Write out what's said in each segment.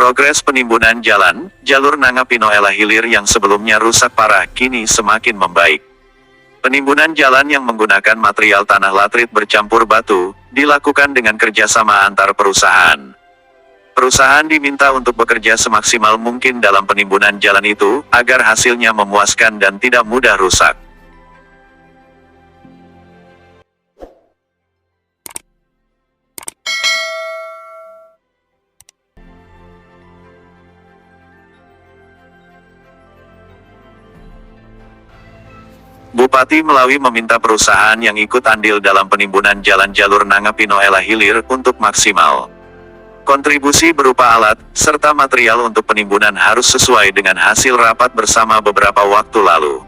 Progres penimbunan jalan, jalur Nangapinoela Hilir yang sebelumnya rusak parah kini semakin membaik. Penimbunan jalan yang menggunakan material tanah latrit bercampur batu, dilakukan dengan kerjasama antar perusahaan. Perusahaan diminta untuk bekerja semaksimal mungkin dalam penimbunan jalan itu, agar hasilnya memuaskan dan tidak mudah rusak. Bupati Melawi meminta perusahaan yang ikut andil dalam penimbunan jalan jalur Nangapinoela Hilir untuk maksimal. Kontribusi berupa alat, serta material untuk penimbunan harus sesuai dengan hasil rapat bersama beberapa waktu lalu.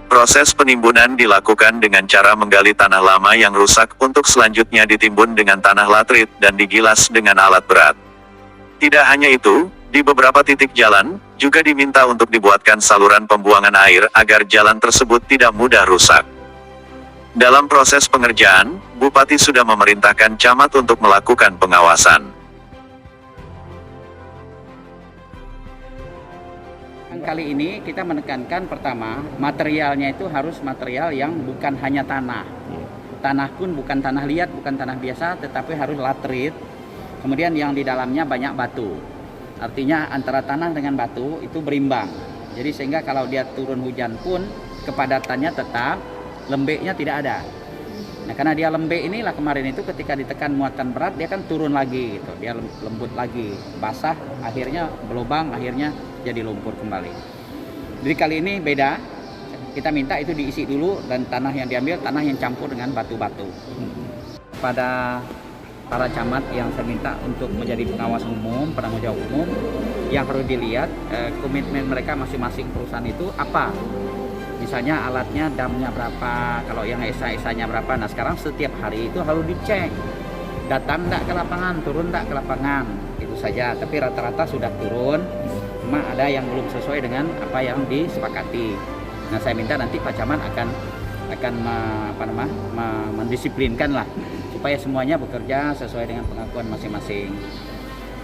Proses penimbunan dilakukan dengan cara menggali tanah lama yang rusak untuk selanjutnya ditimbun dengan tanah latrit dan digilas dengan alat berat. Tidak hanya itu, di beberapa titik jalan, juga diminta untuk dibuatkan saluran pembuangan air agar jalan tersebut tidak mudah rusak. Dalam proses pengerjaan, Bupati sudah memerintahkan camat untuk melakukan pengawasan. Kali ini kita menekankan pertama, materialnya itu harus material yang bukan hanya tanah. Tanah pun bukan tanah liat, bukan tanah biasa, tetapi harus latrit. Kemudian yang di dalamnya banyak batu. Artinya antara tanah dengan batu itu berimbang. Jadi sehingga kalau dia turun hujan pun kepadatannya tetap, lembeknya tidak ada. Nah karena dia lembek inilah kemarin itu ketika ditekan muatan berat dia kan turun lagi gitu. Dia lembut lagi, basah, akhirnya berlubang, akhirnya jadi lumpur kembali. Jadi kali ini beda. Kita minta itu diisi dulu dan tanah yang diambil tanah yang campur dengan batu-batu. Pada para camat yang saya minta untuk menjadi pengawas umum, penanggung jawab umum, yang harus dilihat komitmen mereka masing-masing perusahaan itu apa. Misalnya alatnya damnya berapa, kalau yang esa-esanya berapa. Nah sekarang setiap hari itu harus dicek. Datang enggak ke lapangan, turun enggak ke lapangan, itu saja. Tapi rata-rata sudah turun, cuma ada yang belum sesuai dengan apa yang disepakati. Nah saya minta nanti Pak Camat akan mendisiplinkan lah supaya semuanya bekerja sesuai dengan pengakuan masing-masing.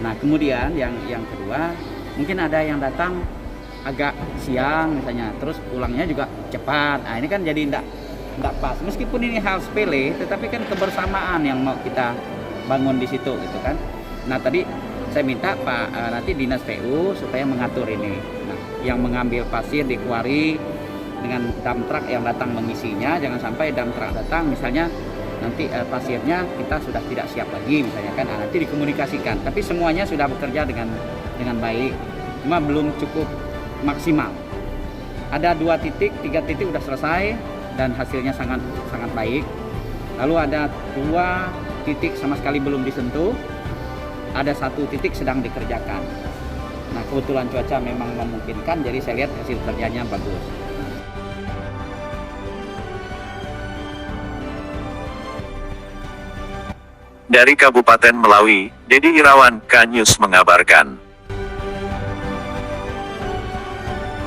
Nah kemudian yang kedua, mungkin ada yang datang agak siang misalnya, terus pulangnya juga cepat. Nah ini kan jadi enggak pas. Meskipun ini hal sepele, tetapi kan kebersamaan yang mau kita bangun di situ gitu kan. Nah tadi saya minta Pak nanti Dinas PU supaya mengatur ini. Nah yang mengambil pasir di kuari dengan dump truck yang datang mengisinya, jangan sampai dump truck datang misalnya nanti pasirnya kita sudah tidak siap lagi misalnya kan. Nah, nanti dikomunikasikan. Tapi semuanya sudah bekerja dengan baik, cuma belum cukup maksimal. Ada 2 titik, 3 titik udah selesai dan hasilnya sangat baik. Lalu ada 2 titik sama sekali belum disentuh. Ada 1 titik sedang dikerjakan. Nah kebetulan cuaca memang memungkinkan, jadi saya lihat hasil kerjanya bagus. Dari Kabupaten Melawi, Dedi Irawan, K-News mengabarkan.